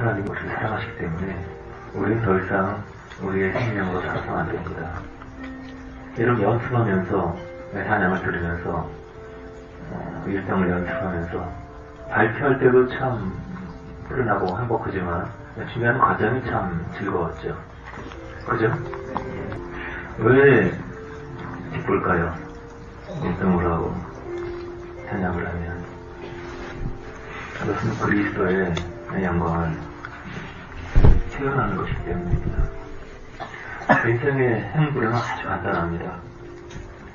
하나님 우리를 사랑하시기 때문에 우리는 더 이상 우리의 생명으로 살아서는 안 됩니다. 여러분 연습하면서 찬양을 들으면서 일상을 연습하면서 발표할 때도 참 불안하고 행복하지만 중요한 과정이 참 즐거웠죠. 그죠? 왜 기쁠까요? 1등을 하고 찬양을 하면 그것은 그리스도의 영광을 체험하는 것이기 때문입니다. 인생의 행불은 아주 간단합니다.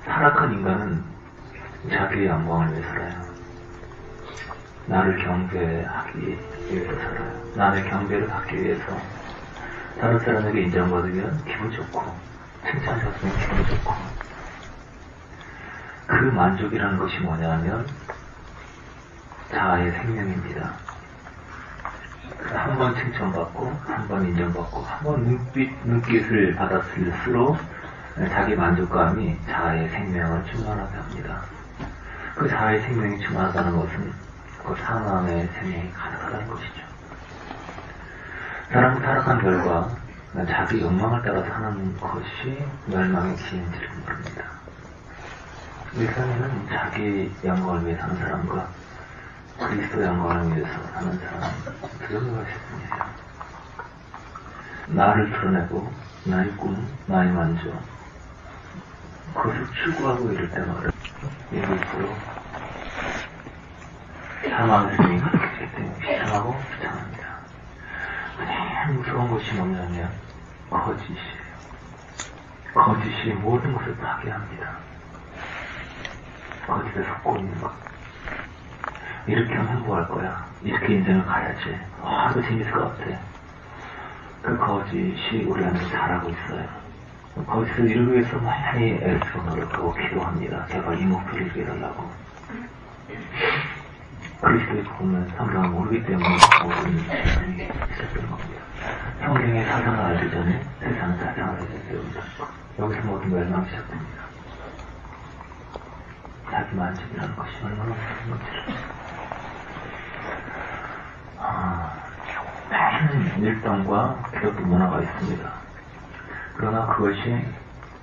타락한 인간은 자기의 영광을 위해 살아요. 나를 경배하기 위해서 살아요. 남의 경배를 받기 위해서 다른 사람에게 인정받으면 기분 좋고 칭찬하셨으면 기분 좋고 그 만족이라는 것이 뭐냐면 자아의 생명입니다. 한 번 칭찬받고 한 번 인정받고 한 번 눈빛을 받았을수록 자기 만족감이 자아의 생명을 충만하게 합니다. 그 자아의 생명이 충만하다는 것은 그 상황의 생명이 가능하다는 것이죠. 사람이 타락한 결과 자기 욕망을 따라 사는 것이 멸망의 기인지를 모릅니다. 일상에는 자기 영광을 위해 사는 사람과 그리스도 영광을 위해서 사는 사람은 두 종류가 있습니다. 나를 드러내고 나의 꿈, 나의 만족 그것을 추구하고 이럴 때마다 이것으로 사망의 생명이 가득하기 때문에 비참하고 비참합니다. 가장 무서운 것이 뭐냐면 거짓이에요. 거짓이 모든 것을 파괴합니다. 거짓에 속고 있는 것. 이렇게 하면 행복할 거야. 이렇게 인생을 가야지. 더 재밌을 것 같아. 그 거짓이 우리 안에서 자라고 있어요. 거짓을 이루기 위해서 많이 애쓰고 노력하고 기도합니다. 제발 이 목표를 이루어달라고. 그리스도의 복음은 성경을 모르기 때문에 모든 세상이 시작되는 겁니다. 성경의 사상을 알기 전에 세상은 사상을 알기 때문에 여기서 모든 멸망이 시작됩니다. 자기 만족이라는 것이 얼마나 무서운 건지를. 많은 일당과 기독교 문화가 있습니다. 그러나 그것이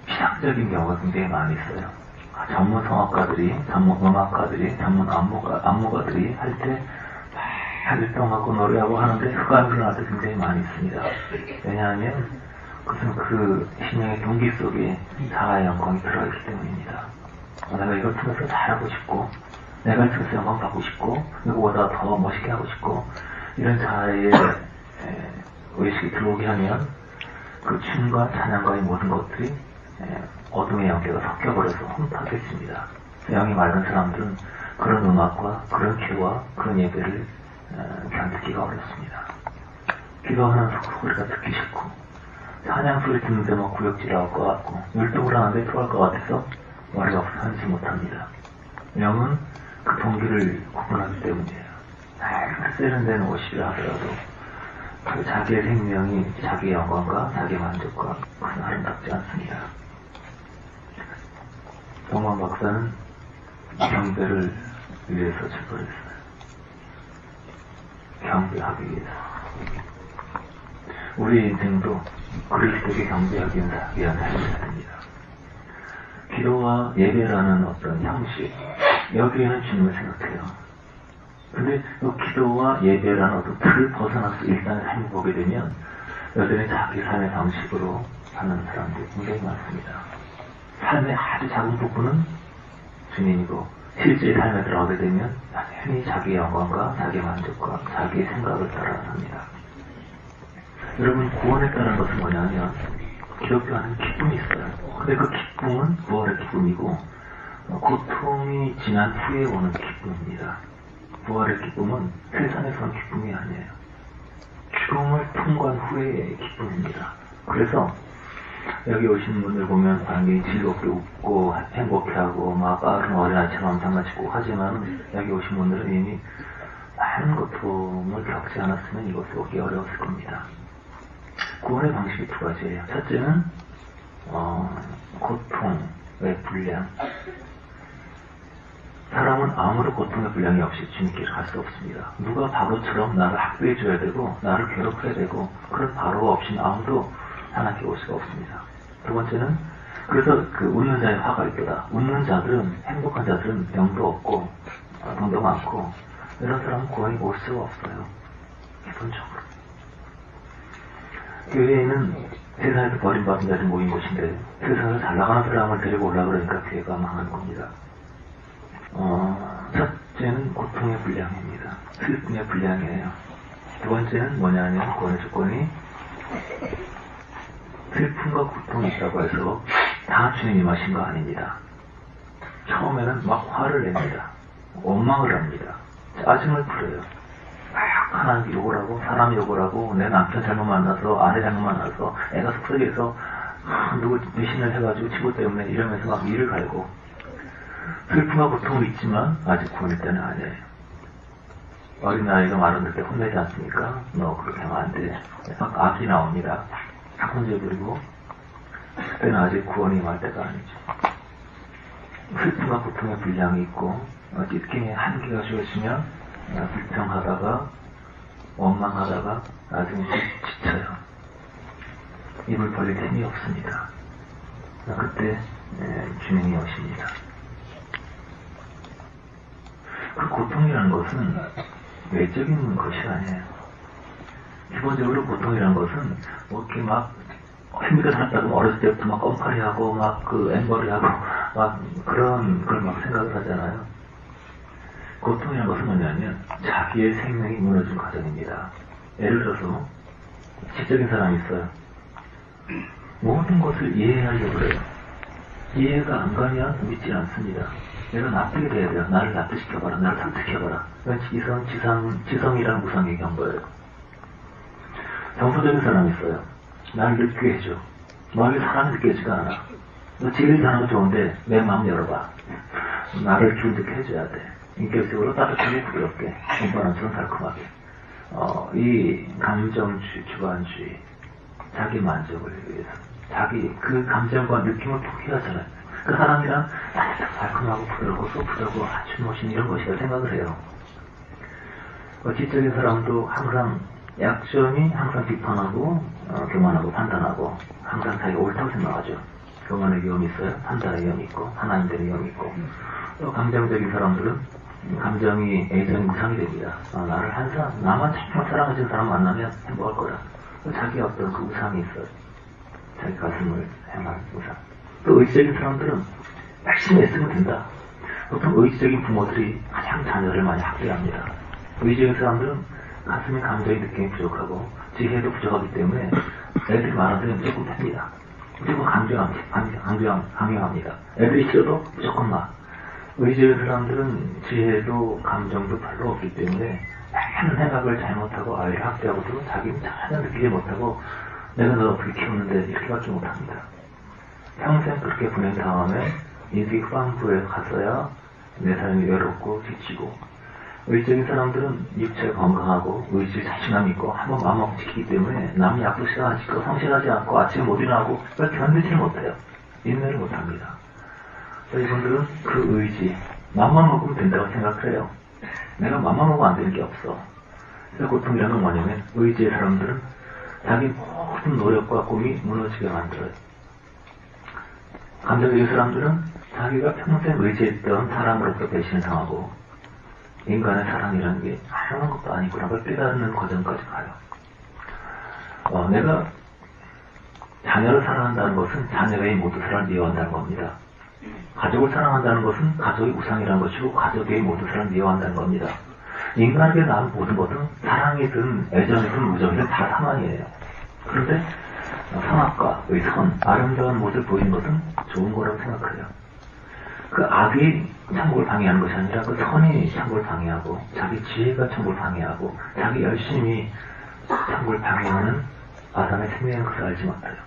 피상적인 경우가 굉장히 많이 있어요. 전문 성악가들이, 전문 음악가들이, 전문 안무가들이 할 때 활동하고 노래하고 하는데 흑암이 일어날 때 굉장히 많이 있습니다. 왜냐하면 그것은 그 신앙의 동기 속에 자아의 영광이 들어있기 때문입니다. 내가 이걸 통해서 잘하고 싶고 내가 이걸 통해서 영광 받고 싶고 누구보다 더 멋있게 하고 싶고 이런 자아의 의식이 들어오게 하면 그 춤과 찬양과의 모든 것들이 어둠의 영계가 섞여버려서 혼탁해집니다. 영이 맑은 사람들은 그런 음악과 그런 기도와 그런 예배를 견디기가 어렵습니다. 기도하는 소리가 듣기 싫고 찬양 소리 듣는데 막 구역질할 것 같고 율동을 하는데 토할 것 같아서 머리가 없어 하지 못합니다. 영은 그 동기를 구분하기 때문이에요. 세련된 옷이라 하더라도 그 자기의 생명이 자기의 영광과 자기의 만족과 그것은 아름답지 않습니다. 동만 박사는 경배를 위해서 출발했어요. 경배하기 위해서. 우리 인생도 그리스도에게 경배하기 위한 삶이어야 됩니다. 기도와 예배라는 어떤 형식, 여기에는 주님을 생각해요. 근데 그 기도와 예배라는 어떤 틀을 벗어나서 일단 삶을 보게 되면 여전히 자기 삶의 방식으로 사는 사람들이 굉장히 많습니다. 삶의 아주 작은 부분은 주님이고 실제 삶에 들어가게 되면 여전히 자기의 영광과 자기의 만족과 자기의 생각을 따라 삽니다. 여러분 구원에 따른 것은 뭐냐면 기독교 안에 기쁨이 있어요. 근데 그 기쁨은 부활의 기쁨이고 고통이 지난 후에 오는 기쁨입니다. 부활의 기쁨은 세상에서 오는 기쁨이 아니에요. 죽음을 통과한 후의 기쁨입니다. 그래서 여기 오신 분들 보면 굉장히 즐겁게 웃고 행복해하고 막 빠른 어린아이처럼 장난치고 하지만 여기 오신 분들은 이미 많은 고통을 겪지 않았으면 이것을 오기 어려웠을 겁니다. 구원의 방식이 두 가지예요. 첫째는 고통의 분량, 사람은 아무런 고통의 분량이 없이 주님께 갈 수 없습니다. 누가 바로처럼 나를 학대해줘야 되고 나를 괴롭혀야 되고 그런 바로가 없이는 아무도 하나님께 올 수가 없습니다. 두 번째는 그래서 그 웃는 자의 화가 있도다. 웃는 자들은 행복한 자들은 병도 없고 돈도 많고 이런 사람은 구원이 올 수가 없어요. 기본적으로. 교회는 세상에서 버림받은 자들이 모인 곳인데 세상에서 잘 나가는 사람을 데리고 올라 그러니까 교회가 망하는 겁니다. 첫째는 고통의 분량입니다. 슬픔의 분량이에요. 두 번째는 뭐냐면 구원의 조건이 슬픔과 고통이 있다고 해서 다 주님이 마신 거 아닙니다. 처음에는 막 화를 냅니다. 원망을 합니다. 짜증을 부려요. 막 하나님 욕을 하고 사람 욕을 하고 내 남편 잘못 만나서 아내 잘못 만나서 애가 속썩여서 누구 배신을 해가지고 친구 때문에 이러면서 막 일을 갈고 슬픔과 고통은 있지만 아직 구원일 때는 아니에요. 어린아이가 말을 때 혼내지 않습니까? 너 그렇게 하면 안 돼. 막 악이 나옵니다. 다 혼내버리고 그때는 아직 구원이 임할 때가 아니죠. 슬픔과 고통의 분량이 있고 찢김의 한계가 주어지면 불평하다가 원망하다가 나중에 지쳐요. 입을 벌릴 힘이 없습니다. 그때 주님이 오십니다. 그 고통이라는 것은 외적인 것이 아니에요. 기본적으로 고통이라는 것은 뭐 이렇게 막 힘들게 살았다고 어렸을 때부터 막 껌파리하고 막 그 엠버리하고 막 그런 걸 막 생각을 하잖아요. 고통이라는 것은 뭐냐면 자기의 생명이 무너진 과정입니다. 예를 들어서 지적인 사람이 있어요. 모든 것을 이해하려고 그래요. 이해가 안 가면 믿지 않습니다. 내가 납득이 돼야 돼요. 나를 납득시켜봐라. 나를 설득해봐라. 이건 지성이라는 무상 얘기한 거예요. 정서적인 사람이 있어요. 나를 느끼게 해줘. 너에게 사랑이 느껴지지가 않아. 너 제일 잘하는 거 좋은데 내 마음 열어봐. 나를 기분 좋게 해줘야 돼. 인격적으로 따뜻하게 부드럽게 공부하는처럼 달콤하게. 이 감정주의, 주관주의, 자기 만족을 위해서 자기 그 감정과 느낌을 포기하잖아요. 그 사람이랑 달콤하고 부드럽고 소프트하고 아주 멋진 이런 것이라 생각을 해요. 지적인 사람도 항상 약점이 항상 비판하고 교만하고 판단하고 항상 자기가 옳다고 생각하죠. 교만의 위험이 있어요. 판단의 위험이 있고 하나님들의 위험이 있고 또 감정적인 사람들은 감정이 애정이 무상이 됩니다. 나를 항상 나만 정말 사랑해주는 사람 만나면 행복할 거라. 자기 어떤 그 우상이 있어요. 자기 가슴을 향한 우상. 또 의지적인 사람들은 열심히 애쓰면 된다. 보통 의지적인 부모들이 가장 자녀를 많이 학대합니다. 의지적인 사람들은 가슴에 감정의 느낌이 부족하고 지혜도 부족하기 때문에 애들이 말하면 무조건 팹니다. 무조건 강요합니다. 애들이 싫어도 무조건 막. 의지적인 사람들은 지혜도 감정도 별로 없기 때문에 많은 생각을 잘못하고 아이를 학대하고도 자기는 전혀 느끼지 못하고 내가 너 어떻게 키우는데 이렇게밖에 못합니다. 평생 그렇게 보낸 다음에 인생 후반부에 갔어야 내 삶이 외롭고 지치고 의지적인 사람들은 육체가 건강하고 의지 자신감 있고 한번 마음먹고 지키기 때문에 남이 약도 싫어하고 성실하지 않고 아침에 못 일어나고 그걸 견디지를 못해요. 인내를 못합니다. 이분들은 그 의지 맘만 먹으면 된다고 생각을 해요. 내가 맘만 먹으면 안 되는 게 없어. 그래서 고통이라는 건 뭐냐면 의지의 사람들은 자기 모든 노력과 꿈이 무너지게 만들어요. 감정적인 사람들은 자기가 평생 의지했던 사람으로부터 배신을 당하고 인간의 사랑이라는 게 아무런 것도 아니구나 걸 깨닫는 과정까지 가요. 내가 자녀를 사랑한다는 것은 자녀가 이 모든 사랑을 미워한다는 겁니다. 가족을 사랑한다는 것은 가족의 우상이라는 것이고 가족의 모든 사랑을 미워한다는 겁니다. 인간에게 낳은 모든 것은 사랑이든 애정이든 우정이든 다 사망이에요. 그런데 선악과의 선, 아름다운 모습을 보이는 것은 좋은 거라고 생각해요. 그 악이 천국을 방해하는 것이 아니라 그 선이 천국을 방해하고 자기 지혜가 천국을 방해하고 자기 열심히 천국을 방해하는 아담의 생명인 것을 알지 못해요.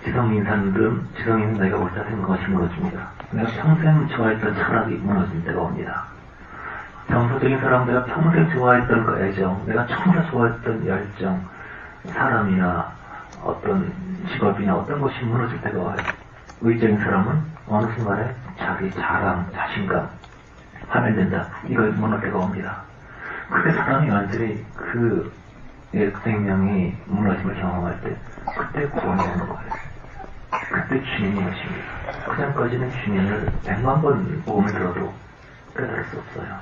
지성인은 내가 옳다 생각한 것이 무너집니다. 내가 평생 좋아했던 철학이 무너질 때가 옵니다. 정서적인 사람 내가 평생 좋아했던 그 애정, 내가 정말 좋아했던 열정, 사람이나 어떤 직업이나 어떤 것이 무너질 때가 와요. 의지적인 사람은 어느 순간에 자기 자랑, 자신감 하면 된다. 이걸 무너질 때가 옵니다. 그때 사람이 완전히 그 생명이 무너짐을 경험할 때 그때 구원이 오는 거예요. 그때 주님이 오십니다. 그전까지는 주님을 100만 번 복음을 들어도 깨달을 수 없어요.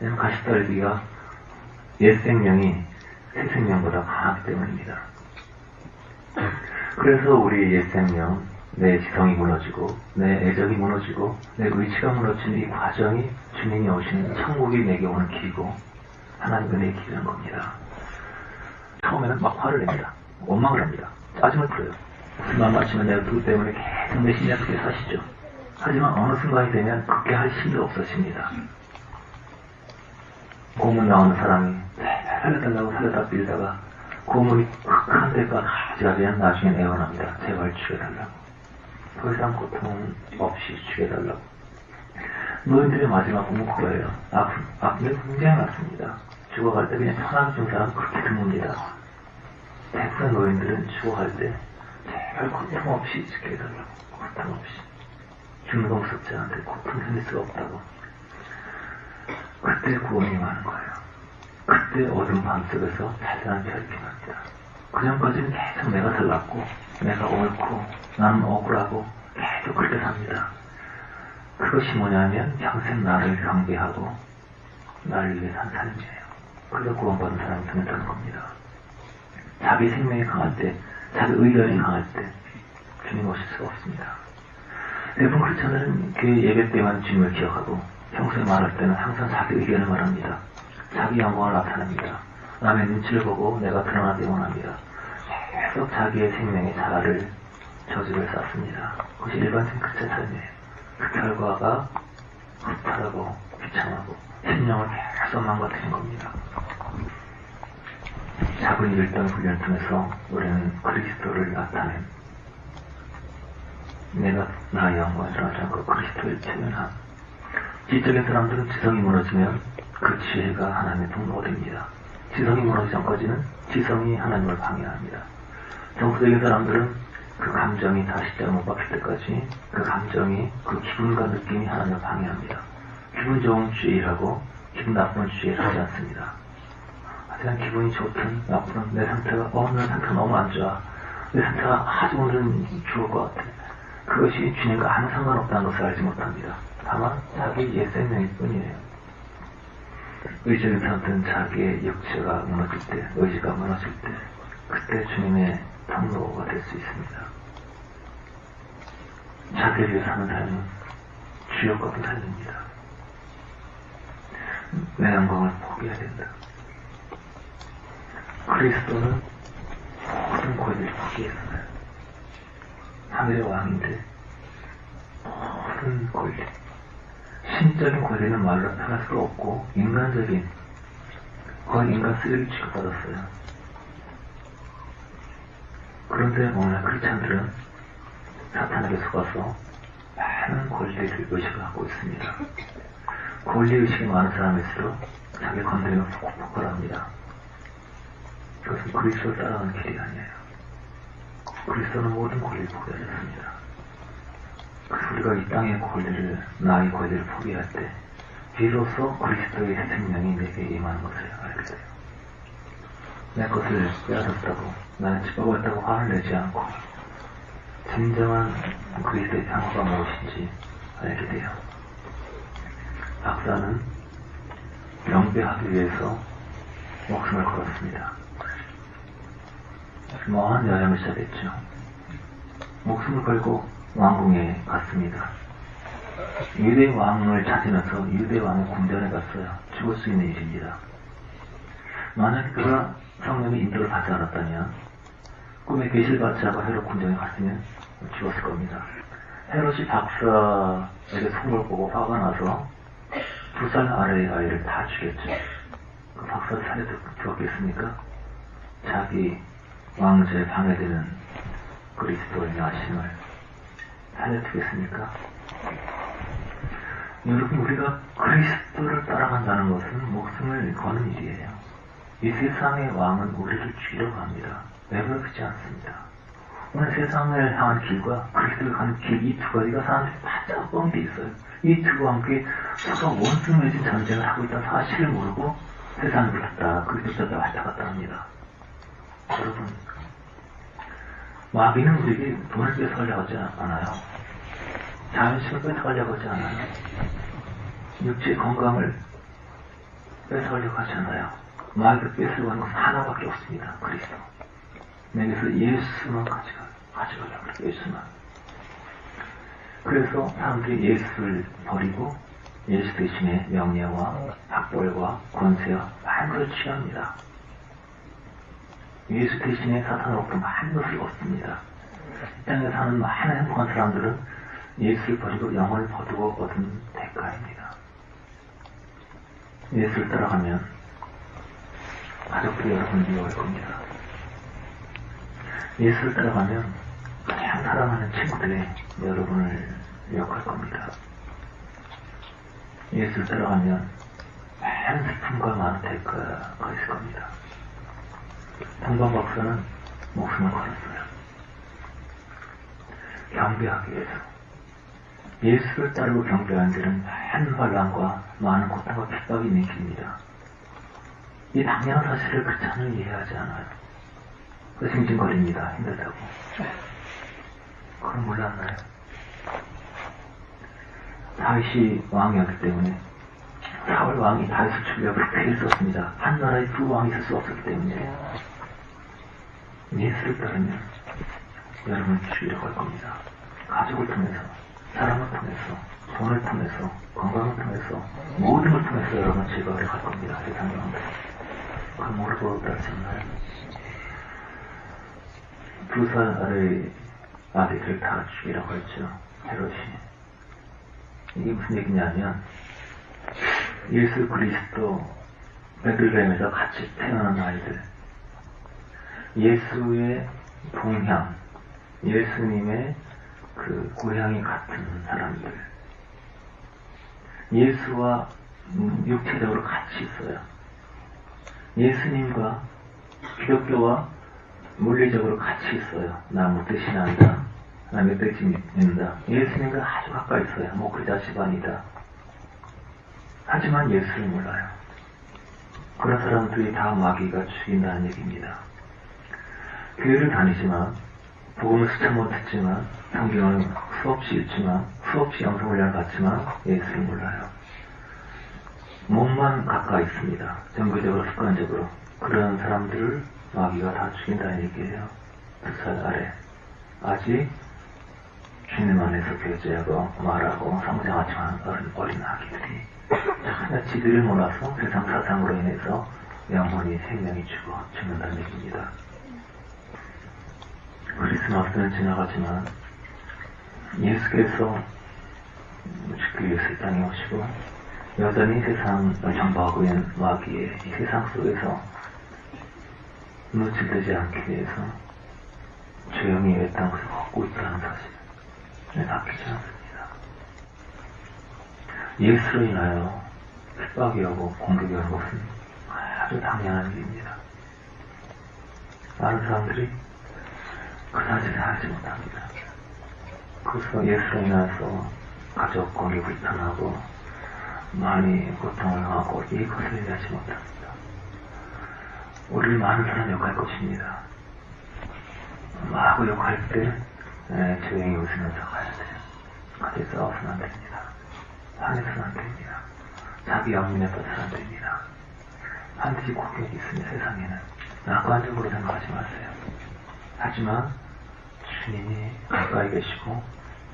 왜냐면 가시떨기가 옛 생명이 새 생명보다 강하기 때문입니다. 그래서 우리 옛 생명, 내 지성이 무너지고 내 애정이 무너지고 내 의지가 무너지는 이 과정이 주님이 오시는 천국이 내게 오는 길이고 하나님 은혜의 길이라는 겁니다. 처음에는 막 화를 냅니다. 원망을 합니다. 짜증을 부려요. 무슨 말 맞추면 내가 누구 때문에 계속 내 신이 그렇게 사시죠. 하지만 어느 순간이 되면 그렇게 할 힘도 없어집니다. 고문 나오는 사람이 살려달라고 살려다 빌다가 고문이 극한 데가 가지가면 나중엔 애원합니다. 제발 죽여달라고. 더 이상 고통 없이 죽여달라고. 노인들의 마지막 꿈은 그거예요. 아픔이 굉장히 많습니다. 죽어갈 때 그냥 편하게 죽는 사람은 그렇게 드뭅니다. 대부분의 노인들은 죽어갈 때 제발 고통 없이 죽여달라고. 고통 없이. 죽는 거 무섭지 않은데 고통 생길 수가 없다고. 그때 구원이 많은 거예요. 그때 어두운 밤 속에서 달달한 별이 빛납니다. 그전까지는 계속 내가 잘났고 내가 옳고 나는 억울하고 계속 그렇게 삽니다. 그것이 뭐냐면 평생 나를 경배하고 나를 위해 산 삶이에요. 그래서 구원받은 사람이 된다는 겁니다. 자기 생명이 강할 때, 자기 의견이 강할 때 주님 오실 수가 없습니다. 대부분 크리스천들은 교회 예배 때만 주님을 기억하고 평소에 말할 때는 항상 자기 의견을 말합니다. 자기 영광을 나타냅니다. 남의 눈치를 보고 내가 드러나기 원합니다. 계속 자기의 생명의 자아를 저주를 쌓습니다. 그것이 일반적인 크리스천 삶이에요. 그 결과가 허탈하고 비참하고 신령을 계속 망가뜨린 겁니다. 작은 일단 훈련을 통해서 우리는 그리스도를 나타낸 내가 나의 영광을 드러나지 않고 그리스도를 체면함. 지적인 사람들은 지성이 무너지면 그 지혜가 하나님의 통로가 됩니다. 지성이 무너지기 전까지는 지성이 하나님을 방해합니다. 정서적인 사람들은 그 감정이 다시 잘못 박힐 때까지 그 감정이 그 기분과 느낌이 하나님을 방해합니다. 기분 좋은 주의라고 기분 나쁜 주의를 하지 않습니다. 하지만 기분이 좋든 나쁘든 내 상태가 오늘 상태가 너무 안 좋아. 내 상태가 아주 오늘은 좋을 것 같아. 그것이 주님과 아무 상관없다는 것을 알지 못합니다. 다만 자기 옛 생명일 뿐이에요. 의지적인 사람들은 자기의 육체가 무너질 때, 의지가 무너질 때 그때 주님의 통로가 될 수 있습니다. 자기를 위해 사는 삶은 주역과도 달립니다. 내 영광을 포기해야 된다. 그리스도는 모든 권리를 포기했어요. 하늘의 왕인데 모든 권리, 신적인 권리는 말로 표현할 수가 없고 인간적인 거의 인간 쓰레기 취급받았어요. 그런데 오늘 크리스찬들은 사탄에게 속아서 많은 권리를 의식하고 있습니다. 권리의식이 많은 사람일수록 자기 건드리면 폭폭합니다. 그것은 그리스도를 따라가는 길이 아니에요. 그리스도는 모든 권리를 포기하셨습니다. 그래서 우리가 이 땅의 권리를, 나의 권리를 포기할 때 비로소 그리스도의 생명이 내게 임하는 것을 알게 돼요. 내 것을 빼앗았다고 나는 찌꺼봤다고 화를 내지 않고 진정한 그리스도의 평화가 무엇인지 알게 돼요. 박사는 영배하기 위해서 목숨을 걸었습니다. 먼 여행을 시작했죠. 목숨을 걸고 왕궁에 갔습니다. 유대 왕을 찾으면서 유대 왕의 궁전에 갔어요. 죽을 수 있는 일입니다. 만약 그가 성령의 인도를 받지 않았다면 꿈에 계시를 받지 않고 헤롯 궁전에 갔으면 죽었을 겁니다. 헤롯이 박사에게 손을 보고 화가 나서 2살 아래의 아이를 다 죽였죠. 그 박사를 살해 죽었겠습니까? 자기 왕조에 방해되는 그리스도의 야심을 살려두겠습니까? 여러분, 우리가 그리스도를 따라간다는 것은 목숨을 거는 일이에요. 이 세상의 왕은 우리를 죽이려고 합니다. 내버려두지 않습니다. 오늘 세상을 향한 길과 그리스도를 가는 길, 이 두 가지가 사람들이 바짝 뻥이 돼 있어요. 이 두가 함께 서로 원수 맺은 전쟁을 하고 있다는 사실을 모르고 세상을 불렀다. 그리스도 쪽에 왔다 갔다 합니다. 여러분, 마귀는 우리에게 돈을 뺏어가려고 하지 않아요. 자존심을 뺏어가려고 하지 않아요. 육체의 건강을 뺏어가려고 하지 않아요. 마귀가 뺏으려고 하는 것은 하나밖에 없습니다. 그리스도. 내게서 예수만 가져가려고 그래요. 예수만. 그래서 사람들이 예수를 버리고 예수 대신에 명예와 학벌과 권세와 많은 것을 취합니다. 예수 대신에 사탄으로부터 많은 것을 얻습니다. 이 땅에 사는 많은 행복한 사람들은 예수를 버리고 영혼을 거두고 얻은 대가입니다. 예수를 따라가면 가족들이 여러분을 미워할 겁니다. 예수를 따라가면 가장 사랑하는 친구들이 여러분을 미워할 겁니다. 예수를 따라가면 많은 슬픔과 많은 대가가 있을 겁니다. 동방 박사는 목숨을 걸었어요. 경배하기 위해서. 예수를 따르고 경배하는 데는 많은 환난과 많은 고통과 핍박이 있는 길입니다. 이 당연한 사실을 크리스찬은 이해하지 않아요. 그래서 징징거립니다. 힘들다고. 그건 몰랐나요? 다윗이 왕이었기 때문에 사울 왕이 다윗을 죽이려고 그렇게 썼습니다. 한 나라에 두 왕이 있을 수 없었기 때문에 예수를 따르면 여러분을 죽이려고 할 겁니다. 가족을 통해서, 사람을 통해서, 돈을 통해서, 건강을 통해서, 모든 걸 통해서 여러분을 즐거워하려고 할 겁니다. 세상 왕들. 그걸 모르고 따르셨나요? 2살 아래의 아들을 다 죽이라고 했죠. 헤롯이. 이게 무슨 얘기냐면 예수 그리스도 베들레헴에서 같이 태어난 아이들, 예수의 동향, 예수님의 그 고향이 같은 사람들, 예수와 육체적으로 같이 있어요. 예수님과 기독교와 물리적으로 같이 있어요. 나 묻듯이난다. 나 멧돼지 믿는다. 예수님과 아주 가까이 있어요. 목회자 집안이다. 하지만 예수를 몰라요. 그런 사람들이 다 마귀가 죽인다는 얘기입니다. 교회를 다니지만, 복음을 수차 못 듣지만, 성경을 수없이 읽지만, 수없이 영성훈련을 받지만 예수를 몰라요. 몸만 가까이 있습니다. 정기적으로 습관적으로. 그런 사람들을 마귀가 다 죽인다는 얘기예요. 2살 아래. 아직 주님 안에서 교제하고 말하고 성장하지만 어린 아기들이 전혀 지들을 몰아서 세상 사상으로 인해서 영혼이 생명이 죽는다는 얘기입니다. 크리스마스는 지나가지만 예수께서 죽기 위해서 이 땅에 오시고 여전히 세상을 정복하고 있는 마귀의 이 세상 속에서 노출되지 않기 위해서 조용히 이 땅을 걷고 있다는 사실을 바뀌지 않습니다. 예수로 인하여 핍박이 오고 공격이 오는 것은 아주 당연한 일입니다. 많은 사람들이 그 사실을 알지 못합니다. 그래서 예수로 인해서 가족 관계 불편하고 많이 고통을 하고 이것을 이해하지 못합니다. 우리를 많은 사람이 욕할 것입니다. 마구 욕할 때 조용히 웃으면서 가야 돼요. 같이 싸워서는 안 됩니다. 화내서는 안 됩니다. 자기 영문에 빠져서는 안 됩니다. 반드시 공격이 있습니다. 세상에는. 낙관적으로 생각하지 마세요. 하지만 주님이 가까이 계시고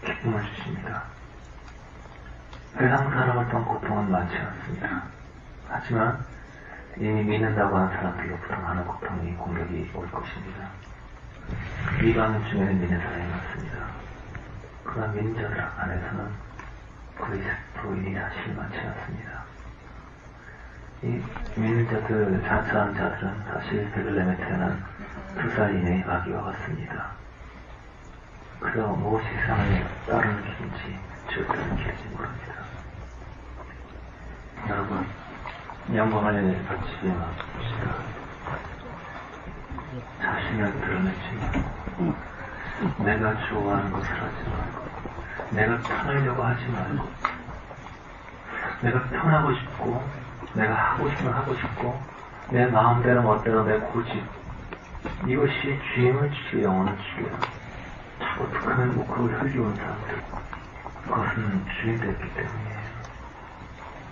기쁨을 주십니다. 세상 사람을 통한 고통은 많지 않습니다. 하지만 이미 믿는다고 하는 사람들로부터 많은 고통이 공격이 올 것입니다. 이방 중에는 믿는 사람이 많습니다. 그러나 믿는 자들 안에서는 그리스도인이 사실 많지 않습니다. 이 믿는 자들, 자처한 자들은 사실 베들레헴에 태어난 2살 이내의 아기와 같습니다. 그래서 무엇이 세상을 따르는 길인지 지옥가는 길인지 모릅니다. 여러분, 영광을 받지 맙시다. 자신을 드러내지 내가 좋아하는 것을 하지 말고, 내가 편하려고 하지 말고, 내가 편하고 싶고, 내가 하고 싶으면 하고 싶고, 내 마음대로 멋대로 내 고집, 이것이 주임을 지키고 영혼을 지켜요. 어떻게 하면 그걸 흘려온 사람들, 그것은 주인 됐기 때문이에요.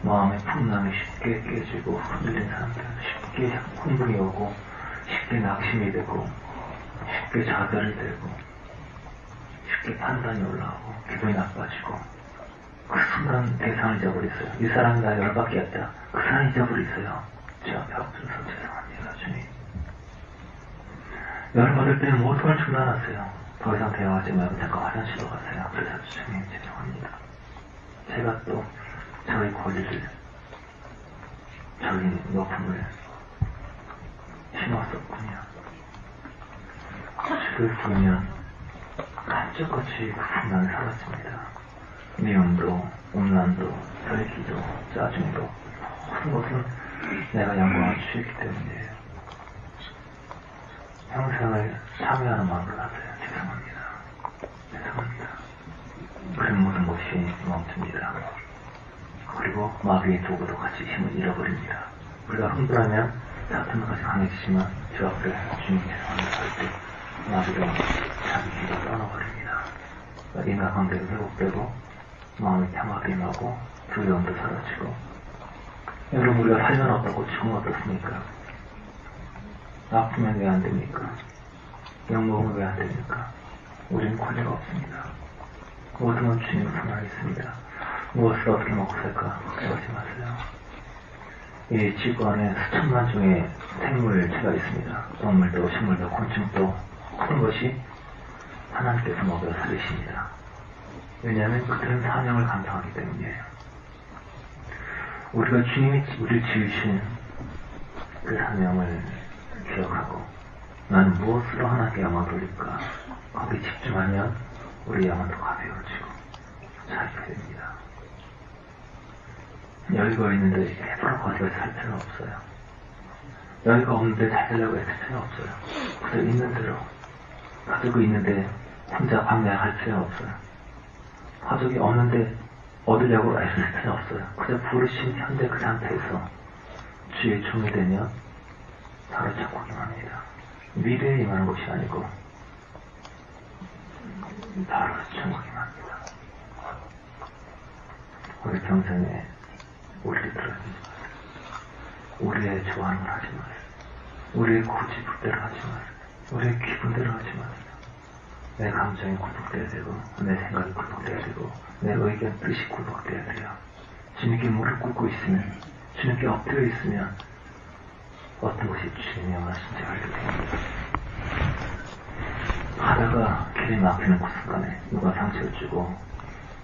마음의 풍랑이 쉽게 깨지고 흔들린 사람들, 쉽게 흥분이 오고, 쉽게 낙심이 되고, 쉽게 좌절이 되고, 쉽게 판단이 올라오고, 기분이 나빠지고, 그 순간 대상을 잊어버렸어요. 이 사람이 나 열받게 했다. 그 사람이 잊어버렸어요. 제 앞에 엎드려서 죄송합니다, 주님. 열받을 때는 모든 중단하세요. 더 이상 대화하지 말고 잠깐 화장실로 가세요. 그래서 주님 죄송합니다. 제가 또 저희 권리를, 저희 높음을 심었었군요. 주를 부르면 한쪽같이 그 분란이 사라집니다. 미움도, 음란도, 설기도, 짜증도, 모든 것은 내가 영광을 주셨기 때문이에요. 평생을 참여하는 마음으로 하세요. 죄송합니다. 죄송합니다. 그런 모든 것이 멈춥니다. 그리고 마귀의 도구도 같이 힘을 잃어버립니다. 우리가 흥분하면 사탄은 같이 강해지지만 저 앞에 주님 죄송합니다 할 때 마귀가 자기 길을 떠나버립니다. 인간관계도 회복되고 마음이 평화가 임하고 두려움도 사라지고. 여러분, 우리가 살면 어떻고 죽으면 어떻습니까? 아프면 왜 안 됩니까? 욕먹으면 왜 안 됩니까? 우리는 권리가 없습니다. 모든 건 주님 손 안에 있습니다. 무엇을 어떻게 먹고 살까 걱정하지 마세요. 이 지구 안에 수천만 종의 생물체가 있습니다. 동물도 식물도 곤충도 모든 것이 하나님께서 먹여 살리십니다. 왜냐하면 그들은 사명을 감당하기 때문이에요. 우리가 주님이 우리를 지으신 그 사명을 기억하고 나는 무엇으로 하나님께 영광을 돌릴까 거기에 집중하면 우리 영혼도 가벼워지고 자유가 됩니다. 여유가 있는데 계속 거기서 살 필요는 없어요. 여유가 없는데 잘 되려고 애쓸 필요는 없어요. 그저 있는 대로 가족이 있는데 혼자 방해할 필요는 없어요. 가족이 없는데 얻으려고 애쓸 필요는 없어요. 그저 부르신 현재 그 상태에서 주의 종이 되면 사로잡고기만 합니다. 미래에 임하는 것이 아니고 바로 천국이만 합니다. 우리 평생에 우리를 들어주지 마세요. 우리의 좋아하는 걸 하지 마세요. 우리의 고집대로 하지 마세요. 우리의 기분대로 하지 마세요. 내 감정이 굴복돼야 되고 내 생각이 굴복돼야 되고 내 의견 뜻이 굴복돼야 돼요. 주님께 무릎 꿇고 있으면, 주님께 엎드려 있으면 어떤 것이 주님이 원하신지 알게 됩니다. 하다가 길이 막히는 그 순간에 누가 상처를 주고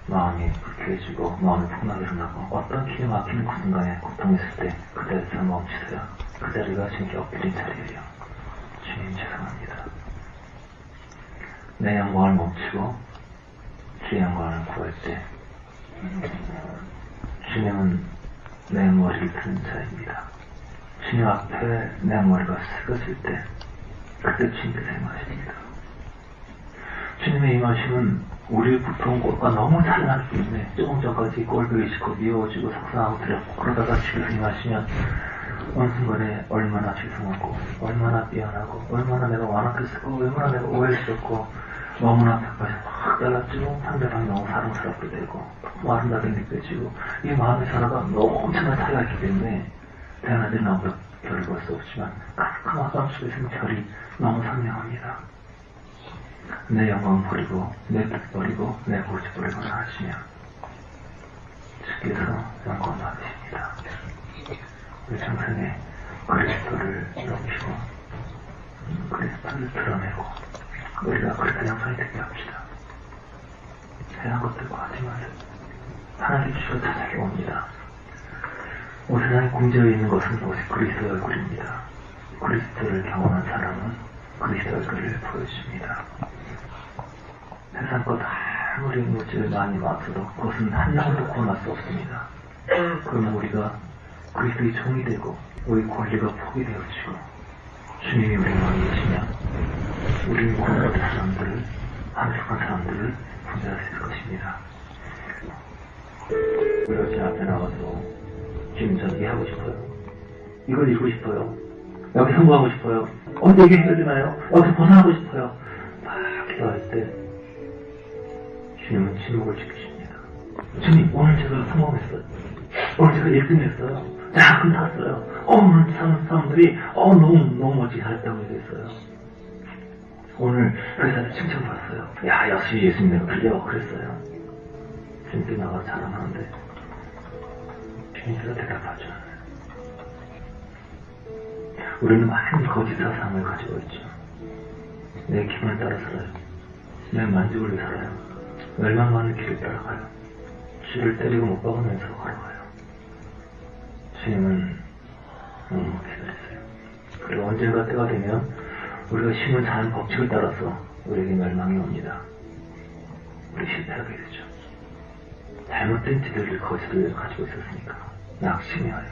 마음이 불쾌해지고 마음이 폭락이 일어나고 어떤 길이 막히는 그 순간에 고통했을 때 그 자리에서 멈추세요. 그 자리가 주님께 엎드린 자리예요. 주님 죄송합니다. 내 영광을 멈추고 주의 영광을 구할 때 주님은 내 머리를 드는 자입니다. 주님 앞에 내 머리가 숙여질 때 그때 주님께서 임하십니다. 주님의 임하심은 우리의 부러운 꽃과 너무 찬란하기 때문에 조금 전까지 꼴보기 싫고 미워지고 속상하고 두렵고 그러다가 주께서 임하시면 어느 순간에 얼마나 죄송하고 얼마나 미안하고 얼마나 내가 완악했었고 얼마나 내가 오해했었고 너무나 백발이 확 달라지고 상대방이 너무 사랑스럽게 되고 너무 아름답게 느껴지고 이 마음의 변화가 너무 엄청난 차이가 있기 때문에 대안아들이 나보다 별을 볼 수 없지만 깜깜한 밤 속에서는 별이 너무 선명합니다. 내 영광 버리고 내 뜻 버리고 내 고집 버리고 나가시면 주께서 영광 받으십니다. 우리 평생에 그리스도를 높이고 그리스도를 드러내고 우리가 그리스도 형상이 되게 합시다. 세상 것들과 하지 마세요. 하나님 주시고 찾아게 옵니다. 이 세상에 공제되어 있는 것은 오직 그리스도의 얼굴입니다. 그리스도를 경험한 사람은 그리스도의 얼굴을 보여줍니다. 세상 것 아무리 물질을 많이 맞춰도 그것은 한량도 구원할 수 없습니다. 그러면 우리가 그리스도의 종이 되고 우리 권리가 포기되어지고 주님이 우리 마음에 계시면 우리는 구원받은 사람들을 한숙한 사람들을 구제할 수 있을 것입니다. 우리가 제 앞에 나가서 지금 전 이게 하고 싶어요. 이걸 이루고 싶어요. 여기 성공하고 싶어요. 언제 이게 해결되나요? 여기서 벗어나고 싶어요. 막 기도할 때 주님은 침묵을 지키십니다. 주님, 오늘 제가 성공했어요. 오늘 제가 1등 했어요. 자, 끝났어요. 오늘 사는 사람들이 너무 멋지게 잘했다고 얘기했어요. 오늘 회사에서 칭찬받았어요. 야, 역시 예수님을 그려 그랬어요. 주님께 나가서 자랑하는데 주님께서 대답하지 않아요. 우리는 많은 거짓 사상을 가지고 있죠. 내 기분에 따라 살아요. 내 만족을 위해 살아요. 멸망받는 길을 따라가요. 쥐를 때리고 못 박으면서 걸어가요. 주님은 너무 기다렸어요. 그리고 언젠가 때가 되면 우리가 심은 자는 법칙을 따라서 우리에게 멸망이 옵니다. 우리 실패하게 되죠. 잘못된 지들을 거짓을 가지고 있었으니까 낙심이 와요.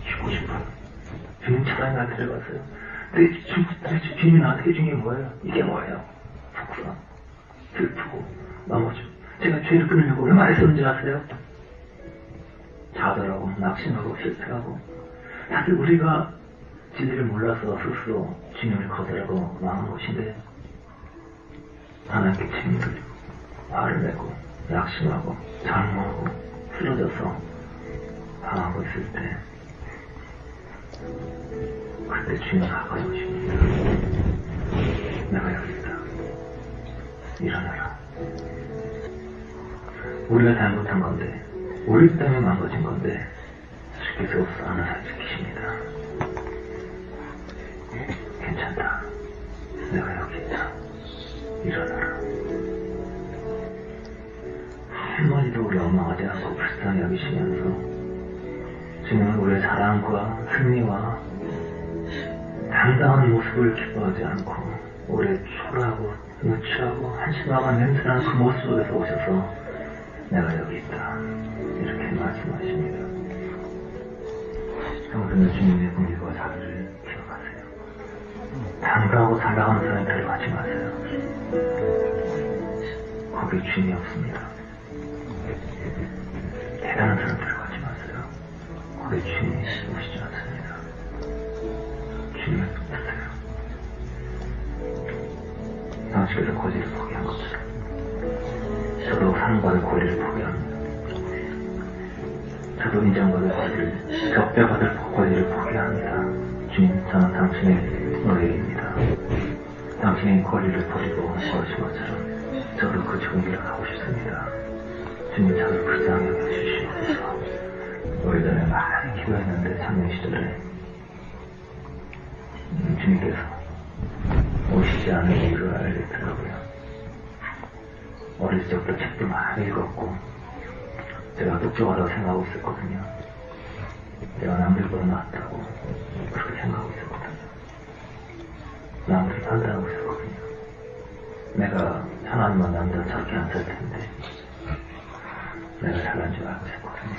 죽고 싶어요. 주님 차라리 날 데려갔어요. 도대체 주님이 나한테 해준 게 뭐예요? 이게 뭐예요? 속상, 슬프고 넘어져. 제가 죄를 끊으려고 얼마나 했었는지 아세요? 좌절하고 낙심하고 실패하고 사실 우리가 진리를 몰라서 스스로 주님을 거절하고 망한 것인데 하나님께 책임을 화를 내고 낙심하고 잘못하고 쓰러져서 당하고 있을 때 그때 주님은 가까이 오십니다. 내가 여기 있다. 일어나라. 우리가 잘못한 건데 우리 때문에 망가진 건데 주께서 하나 지키십니다. 괜찮다. 내가 여기 있다. 일어나라. 한마디도 우리 원망하지 않고 불쌍히 여기시면서 주님은 우리의 자랑과 승리와 당당한 모습을 기뻐하지 않고 우리의 초라하고 누추하고 한심하고 냄새나는 그 모습 속에서 오셔서 내가 여기 있다. 이렇게 말씀하십니다. 평소에 주님의 공의와 자비를 기억하세요. 당당하고 잘 나가는 사람이 데려가지 마세요. 거기 주님이 없습니다. 대단한 사람 데려가지 마세요. 거기 주님이 오시지 않습니다. 주님을 붙드세요. 당신께서 거짓을 포기한 것처럼 저도 사랑받을 권리를 포기합니다. 저도 인정받을 권리를, 격려받을 권리를 포기합니다. 주님, 저는 당신의 노예입니다. 당신의 권리를 버리고 걸으신 것처럼 저도 그 좋은 길을 가고 싶습니다. 주님, 저를 불쌍히 여겨주시옵소서. 오래전에 많이 기도했는데 작년 시절에 주님께서 오시지 않은 이유를 알겠더라고요. 어릴 적부터 책도 많이 읽었고 제가 똑똑하다고 생각하고 있었거든요. 내가 남들보다 낫다고 그렇게 생각하고 있었거든요. 남들이 판단하고 있었거든요. 내가 하나님만 남자는 저렇게 안 살 텐데 내가 잘난 줄 알고 있었거든요.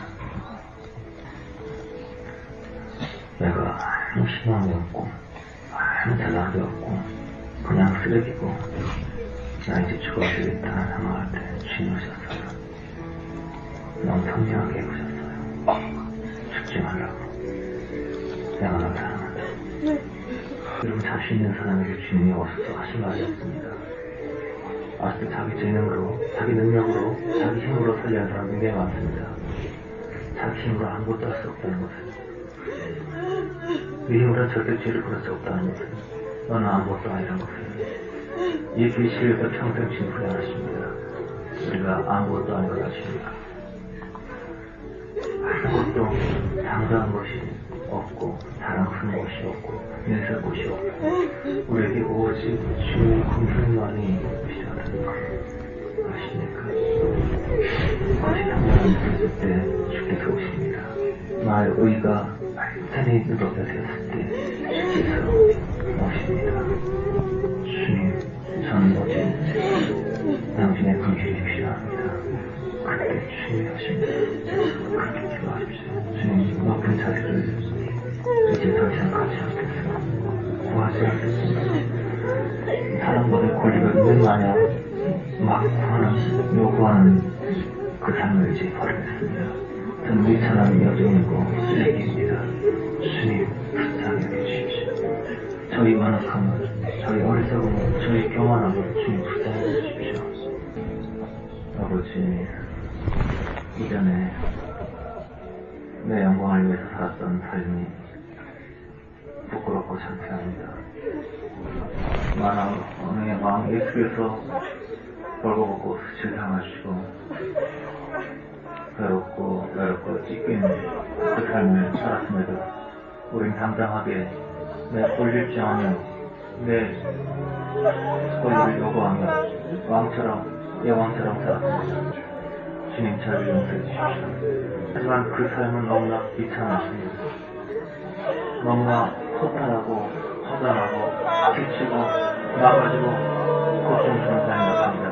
내가 아무 희망이 없고 아무 잘난 게 없고 그냥 쓰레기고 나 이제 죽어야겠다는 생각할 때 주님 오셨어요. 너무 선명하게 해보셨어요. 죽지 말라고. 내가 널 사랑한다. 여러분, 자신 있는 사람에게 주님이 오셔서 하신 말이 없습니다. 아직도 자기 재능으로, 자기 능력으로, 자기 힘으로 살려는 사람이 굉장히 많습니다. 자기 힘으로 아무것도 할 수 없다는 것은, 네 힘으로는 절대 죄를 부를 수 없다는 것은, 너는 아무것도 아니라는 것은, 이 계시를 평생 주님 훈련하십니다. 우리가 아무것도 아닌 것 아십니까? 아무것도 당당한 것이 없고 자랑스러운 것이 없고 내세울 것이 없고 우리에게 오직 주의 공생만이 필요하다는 걸 아십니까? 그것이 당당한 것일 때 주께서 오십니다. 나의 의가 완전히 누더겨 되었을 때 주께서 오십니다. 주님, 저는 오직 당신의 긍휼이 필요합니다. 그때 주님이 오십니다. 그렇게 기도하십시오. 주님, 높은 자리를 이제 더 이상 가지 않겠습니다. 구하지 않겠습니다. 사람들의 권리가 있는 마냥 막 요구하는 그 삶을 이제 버리겠습니다. 저는 미천한 여종이고 쓰레기입니다. 주님 불쌍히 여겨주십시오. 저희 완악함을, 저희 어리석음을, 저희 교만함을 주님 불쌍히 여겨주십시오. 아버지, 이전에 내 영광을 위해서 살았던 삶이 부끄럽고 창피합니다. 만왕의 왕 예수께서 벌거벗고 수치당하시고 외롭고 찢긴 그 삶을 살았음에도 우린 당당하게 내 권리를 주장하며 내 권리를 요구하며 여왕처럼 살았습니다. 주님 저를 용서해 주십시오. 하지만 그 삶은 너무나 비참하십니다. 너무나 허탈하고 허전하고 지치고 나가지고 고통스러운 삶이 같습니다.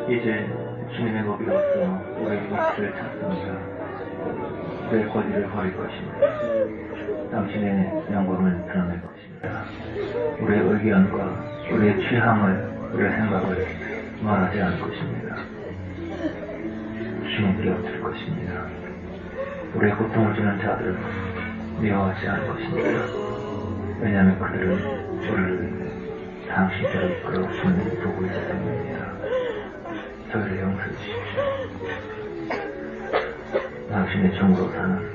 이제 주님의 법이로서 우리의 위치를 찾습니다. 우리의 권리를 버릴 것입니다. 당신의 영광을 드러낼 것입니다. 우리의 의견과 우리의 취향을, 우리의 생각을 말하지 않을 것입니다. 주님께 엎드릴 것입니다. 우리의 고통을 주는 자들을 미워하지 않을 것입니다. 왜냐하면 그들은 우리를 당신께로 이끌어 주는 도구이기 때문입니다. 저희를 용서해 주십시오. 당신의 종으로 사는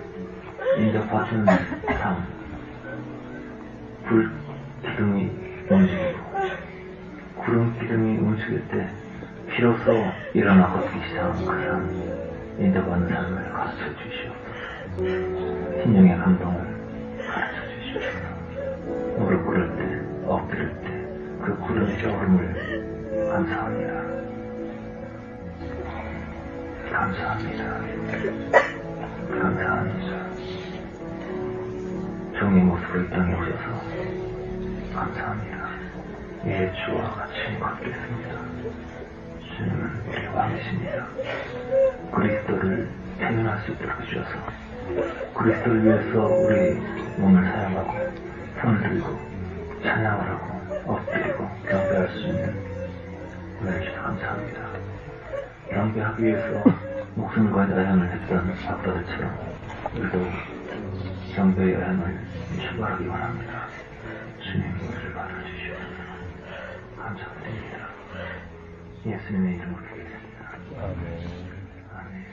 인정받는 삶, 불 기둥이 움직이고 구름 기둥이 움직일 때 비로소 일어나 걷기 시작한 그 삶, 인정받는 삶을 가르쳐 주시옵소서. 심령의 감동을 가르쳐 주시옵소서. 무릎 꿇을 때, 엎드릴 때 그 구름의 저울음을 감사합니다. 감사합니다. 종의 모습으로 이 땅에 오셔서 감사합니다. 이제 주와 같이 걷겠습니다. 주님은 우리 왕이십니다. 그리스도를 태어날 수 있도록 해주셔서 그리스도를 위해서 우리 몸을 사용하고 손을 들고 찬양을 하고 엎드리고 경배할 수 있는 은혜를 주셔서 감사합니다. 경배하기 위해서 목숨과 여행을 했던 박사들처럼 우리도 경배의 여행을 출발하기 원합니다. 주님 우리를 받아주시옵소서. 감사드립니다. 예수님의 이름으로 기도드립니다. 아멘.